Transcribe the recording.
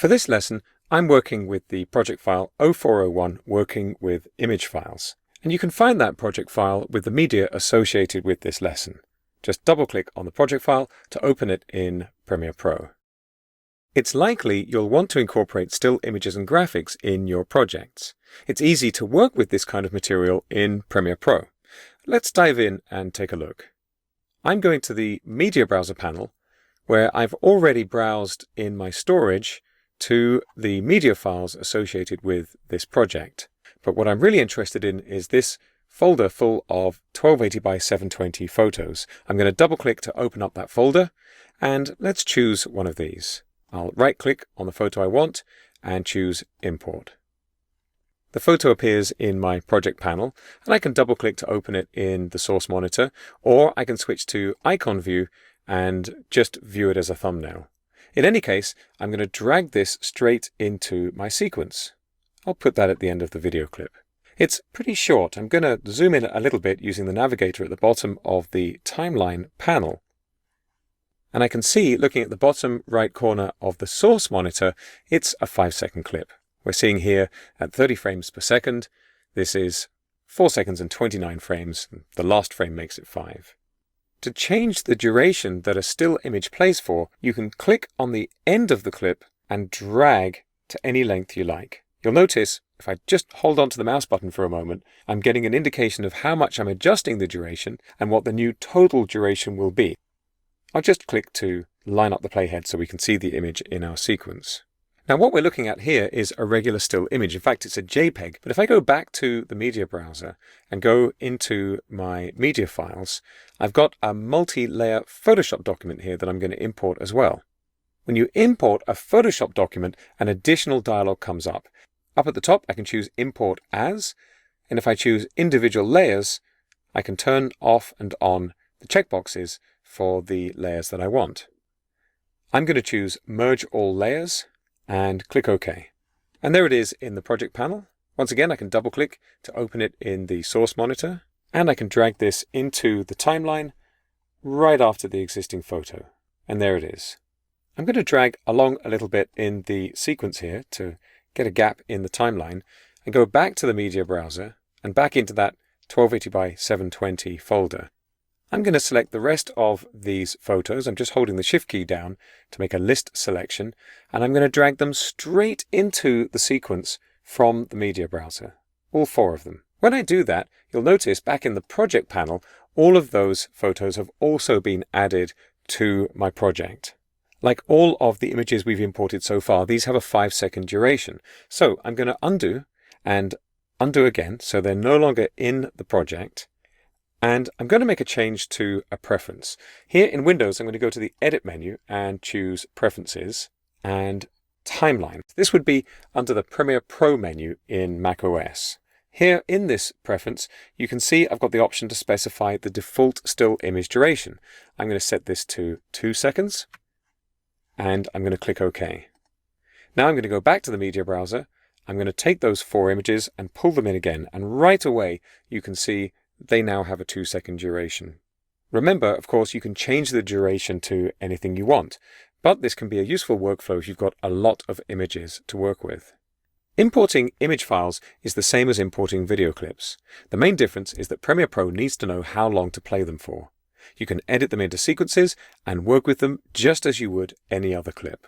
For this lesson, I'm working with the project file 0401 working with image files. And you can find that project file with the media associated with this lesson. Just double-click on the project file to open it in Premiere Pro. It's likely you'll want to incorporate still images and graphics in your projects. It's easy to work with this kind of material in Premiere Pro. Let's dive in and take a look. I'm going to the Media Browser panel, where I've already browsed in my storage to the media files associated with this project. But what I'm really interested in is this folder full of 1280 by 720 photos. I'm going to double-click to open up that folder, and let's choose one of these. I'll right-click on the photo I want and choose Import. The photo appears in my project panel, and I can double-click to open it in the source monitor, or I can switch to icon view and just view it as a thumbnail. In any case, I'm going to drag this straight into my sequence. I'll put that at the end of the video clip. It's pretty short. I'm going to zoom in a little bit using the navigator at the bottom of the timeline panel. And I can see, looking at the bottom right corner of the source monitor, it's a 5-second clip. We're seeing here at 30 frames per second. This is 4 seconds and 29 frames. The last frame makes it 5. To change the duration that a still image plays for, you can click on the end of the clip and drag to any length you like. You'll notice, if I just hold on to the mouse button for a moment, I'm getting an indication of how much I'm adjusting the duration and what the new total duration will be. I'll just click to line up the playhead so we can see the image in our sequence. Now what we're looking at here is a regular still image. In fact, it's a JPEG. But if I go back to the media browser and go into my media files, I've got a multi-layer Photoshop document here that I'm going to import as well. When you import a Photoshop document, an additional dialog comes up. Up at the top, I can choose Import As, and if I choose Individual Layers, I can turn off and on the checkboxes for the layers that I want. I'm going to choose Merge All Layers and click OK. And there it is in the project panel. Once again, I can double-click to open it in the source monitor, and I can drag this into the timeline right after the existing photo. And there it is. I'm going to drag along a little bit in the sequence here to get a gap in the timeline and go back to the media browser and back into that 1280 by 720 folder. I'm going to select the rest of these photos. I'm just holding the Shift key down to make a list selection, and I'm going to drag them straight into the sequence from the media browser, all 4 of them. When I do that, you'll notice back in the project panel, all of those photos have also been added to my project. Like all of the images we've imported so far, these have a 5-second duration. So I'm going to undo and undo again, so they're no longer in the project. And I'm going to make a change to a preference. Here in Windows, I'm going to go to the Edit menu and choose Preferences and Timeline. This would be under the Premiere Pro menu in macOS. Here in this preference, you can see I've got the option to specify the default still image duration. I'm going to set this to 2 seconds, and I'm going to click OK. Now I'm going to go back to the media browser. I'm going to take those 4 images and pull them in again, and right away you can see they now have a 2-second duration. Remember, of course, you can change the duration to anything you want, but this can be a useful workflow if you've got a lot of images to work with. Importing image files is the same as importing video clips. The main difference is that Premiere Pro needs to know how long to play them for. You can edit them into sequences and work with them just as you would any other clip.